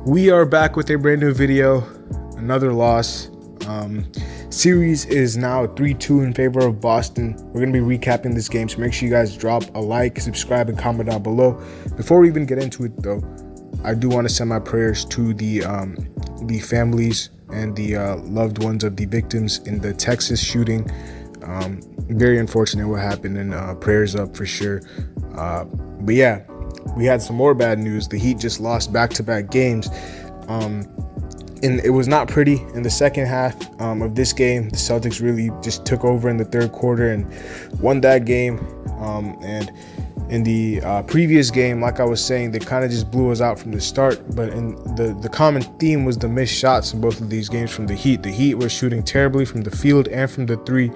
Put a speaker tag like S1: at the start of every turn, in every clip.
S1: We are back with a brand new video. Another loss. Series is now 3-2 in favor of Boston. We're going to be recapping this game, so make sure you guys drop a like, subscribe, and comment down below. Before we even get into it, though, I do want to send my prayers to the families and the loved ones of the victims in the Texas shooting. Very unfortunate what happened, and prayers up for sure. But yeah, we had some more bad news. The Heat just lost back-to-back games. And it was not pretty in the second half of this game. The Celtics really just took over in the third quarter and won that game. And in the previous game, like I was saying, they kind of just blew us out from the start. But in the common theme was the missed shots in both of these games from the Heat. The Heat were shooting terribly from the field and from the three.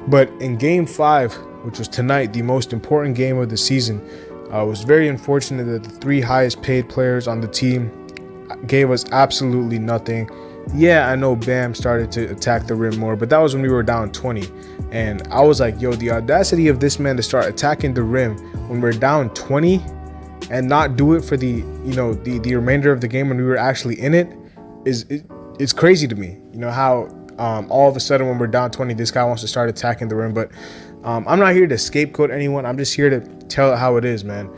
S1: But in Game 5, which was tonight, the most important game of the season, it was very unfortunate that the three highest paid players on the team gave us absolutely nothing. Yeah, I know Bam started to attack the rim more, but that was when we were down 20. And I was like, yo, the audacity of this man to start attacking the rim when we're down 20 and not do it for the remainder of the game when we were actually in it it's crazy to me. You know how all of a sudden when we're down 20, this guy wants to start attacking the rim. But I'm not here to scapegoat anyone. I'm just here to tell it how it is, man.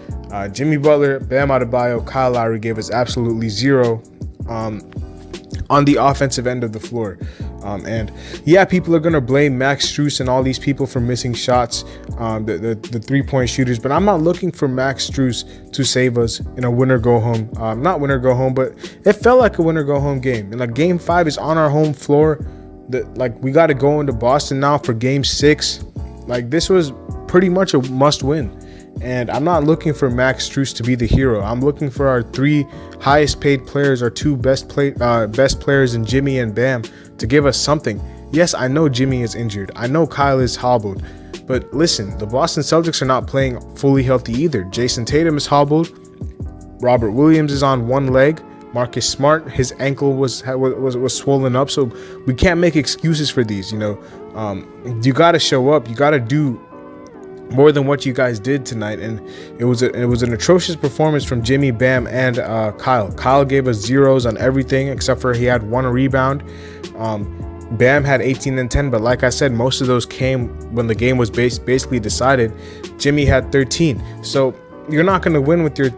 S1: Jimmy Butler, Bam Adebayo, Kyle Lowry gave us absolutely zero on the offensive end of the floor. And yeah, people are going to blame Max Strus and all these people for missing shots, the three-point shooters. But I'm not looking for Max Strus to save us in a win-or-go-home. Not win-or-go-home, but it felt like a win-or-go-home game. And like Game 5 is on our home floor. We got to go into Boston now for Game 6. Like, this was pretty much a must-win. And I'm not looking for Max Strus to be the hero. I'm looking for our three highest paid players, our two best players in Jimmy and Bam, to give us something. Yes, I know Jimmy is injured. I know Kyle is hobbled. But listen, the Boston Celtics are not playing fully healthy either. Jason Tatum is hobbled. Robert Williams is on one leg. Marcus Smart, his ankle was swollen up. So we can't make excuses for these. You got to show up. You got to do more than what you guys did tonight. And it was an atrocious performance from Jimmy, Bam, and Kyle. Kyle gave us zeros on everything except for he had one rebound. Bam had 18 and 10, but like I said, most of those came when the game was basically decided. Jimmy had 13. So you're not going to win with your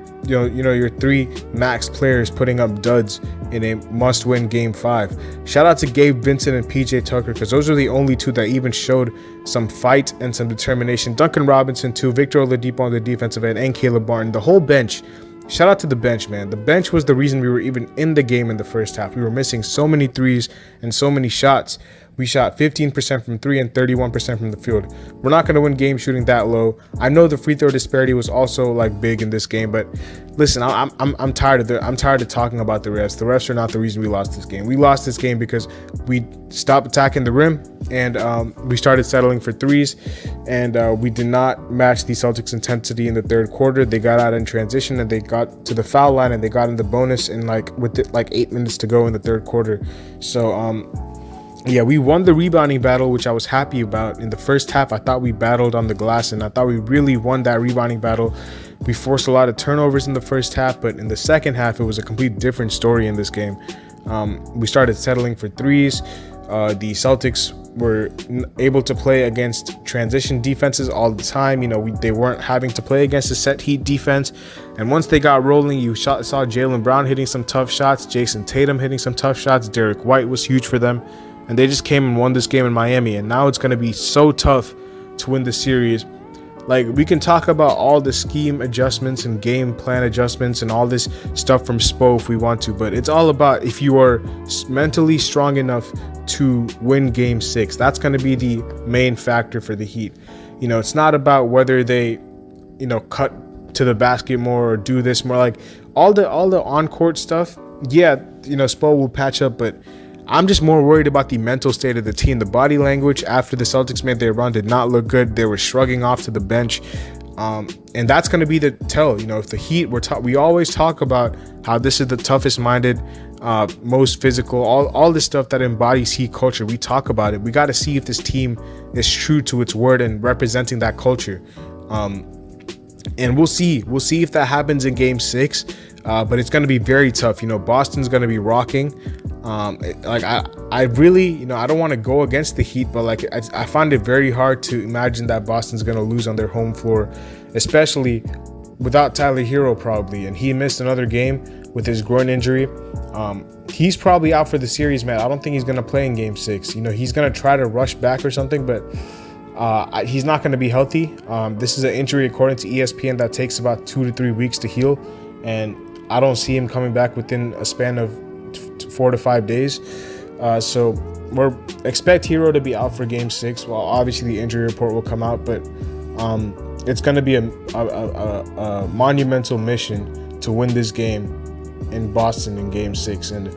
S1: three max players putting up duds in a must-win Game 5. Shout out to Gabe Vincent and PJ Tucker, because those are the only two that even showed some fight and some determination. Duncan Robinson too, Victor Oladipo on the defensive end, and Caleb Martin. The whole bench. Shout out to the bench, man. The bench was the reason we were even in the game in the first half. We were missing so many threes and so many shots. We shot 15% from 3 and 31% from the field. We're not going to win games shooting that low. I know the free throw disparity was also big in this game, but listen, I'm tired of talking about the refs. The refs are not the reason we lost this game. We lost this game because we stopped attacking the rim and we started settling for threes, and we did not match the Celtics' intensity in the third quarter. They got out in transition and they got to the foul line and they got in the bonus in with 8 minutes to go in the third quarter. So yeah, we won the rebounding battle, which I was happy about. In the first half, I thought we battled on the glass, and I thought we really won that rebounding battle. We forced a lot of turnovers in the first half, but in the second half, it was a complete different story in this game. We started settling for threes. The Celtics were able to play against transition defenses all the time. They weren't having to play against a set Heat defense. And once they got rolling, you saw Jaylen Brown hitting some tough shots, Jason Tatum hitting some tough shots, Derek White was huge for them. And they just came and won this game in Miami. And now it's going to be so tough to win the series. We can talk about all the scheme adjustments and game plan adjustments and all this stuff from Spo if we want to. But it's all about if you are mentally strong enough to win Game 6. That's going to be the main factor for the Heat. It's not about whether they, cut to the basket more or do this more. All the on-court stuff. Yeah, Spo will patch up, but I'm just more worried about the mental state of the team. The body language after the Celtics made their run did not look good. They were shrugging off to the bench. And that's going to be the tell. If the Heat, we always talk about how this is the toughest minded, most physical, all this stuff that embodies Heat culture. We talk about it. We got to see if this team is true to its word and representing that culture. And we'll see. We'll see if that happens in Game 6. but it's going to be very tough. Boston's going to be rocking. I really, I don't want to go against the Heat, but like I find it very hard to imagine that Boston's going to lose on their home floor, especially without Tyler Hero probably, and he missed another game with his groin injury. He's probably out for the series, man. I don't think he's going to play in Game 6. He's going to try to rush back or something, but he's not going to be healthy. This is an injury, according to ESPN, that takes about 2 to 3 weeks to heal, and I don't see him coming back within a span of 4 to 5 days. So we're expect Hero to be out for Game 6. Well, obviously the injury report will come out, but it's going to be a monumental mission to win this game in Boston in Game 6. And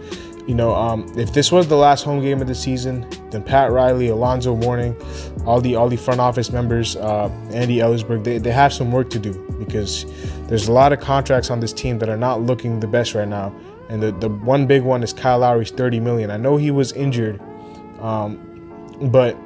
S1: if this was the last home game of the season, then Pat Riley, Alonzo Mourning, all the front office members, Andy Ellisberg, they have some work to do, because there's a lot of contracts on this team that are not looking the best right now. And the one big one is Kyle Lowry's $30 million. I know he was injured, but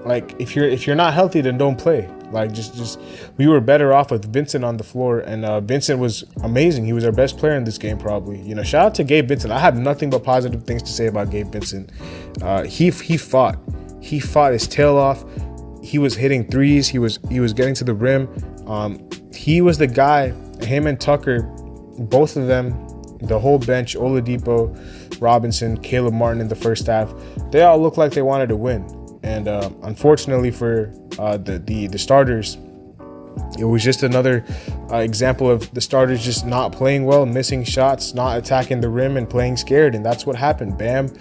S1: like if you're not healthy, then don't play. Like just we were better off with Vincent on the floor, and Vincent was amazing. He was our best player in this game, probably. Shout out to Gabe Vincent. I have nothing but positive things to say about Gabe Vincent. He fought his tail off. He was hitting threes. He was getting to the rim. He was the guy. Him and Tucker, both of them, the whole bench, Oladipo, Robinson, Caleb Martin in the first half, they all looked like they wanted to win. And unfortunately for the starters, it was just another example of the starters just not playing well, missing shots, not attacking the rim, and playing scared. And that's what happened. Bam,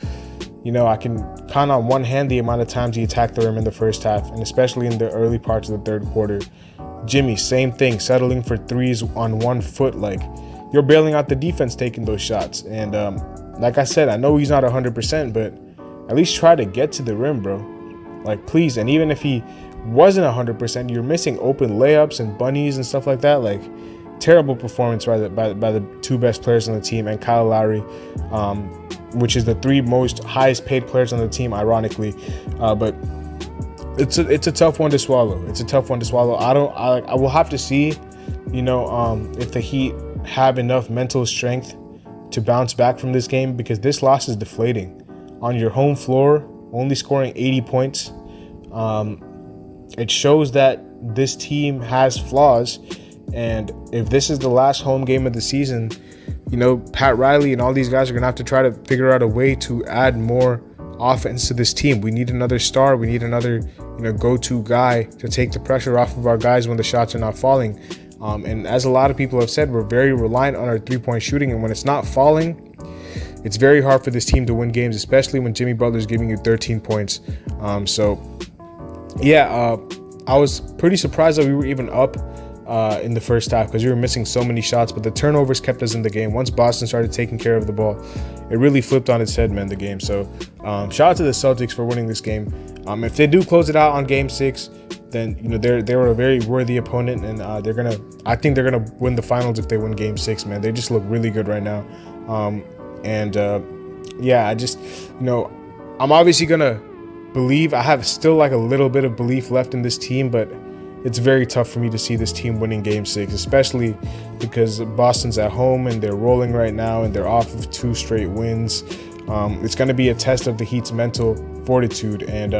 S1: I can count on one hand the amount of times he attacked the rim in the first half, and especially in the early parts of the third quarter. Jimmy, same thing, settling for threes on 1 foot. Like, you're bailing out the defense taking those shots. And like I said, I know he's not 100%, but at least try to get to the rim, bro. Like, please. And even if he wasn't 100%, you're missing open layups and bunnies and stuff like that. Like, terrible performance by the two best players on the team, and Kyle Lowry, which is the 3 most highest paid players on the team, ironically. But it's a tough one to swallow. It's a tough one to swallow. I will have to see, if the Heat have enough mental strength to bounce back from this game, because this loss is deflating. On your home floor, only scoring 80 points. It shows that this team has flaws, and if this is the last home game of the season, Pat Riley and all these guys are gonna have to try to figure out a way to add more offense to this team. We need another star. We need another go-to guy to take the pressure off of our guys when the shots are not falling. And as a lot of people have said, we're very reliant on our three-point shooting, and when it's not falling, it's very hard for this team to win games, especially when Jimmy Butler's giving you 13 points. I was pretty surprised that we were even up in the first half, because we were missing so many shots, but the turnovers kept us in the game. Once Boston started taking care of the ball, it really flipped on its head, man, the game. So shout out to the Celtics for winning this game. If they do close it out on Game 6, then they were a very worthy opponent, and I think they're gonna win the finals if they win Game 6, man. They just look really good right now. I just, I'm obviously gonna believe. I have still like a little bit of belief left in this team, but it's very tough for me to see this team winning Game 6, especially because Boston's at home and they're rolling right now, and they're off of 2 straight wins. It's going to be a test of the Heat's mental fortitude, and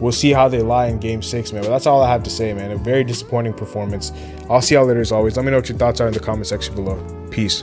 S1: we'll see how they lie in Game 6, man. But that's all I have to say, man. A very disappointing performance. I'll see y'all later as always. Let me know what your thoughts are in the comment section below. Peace.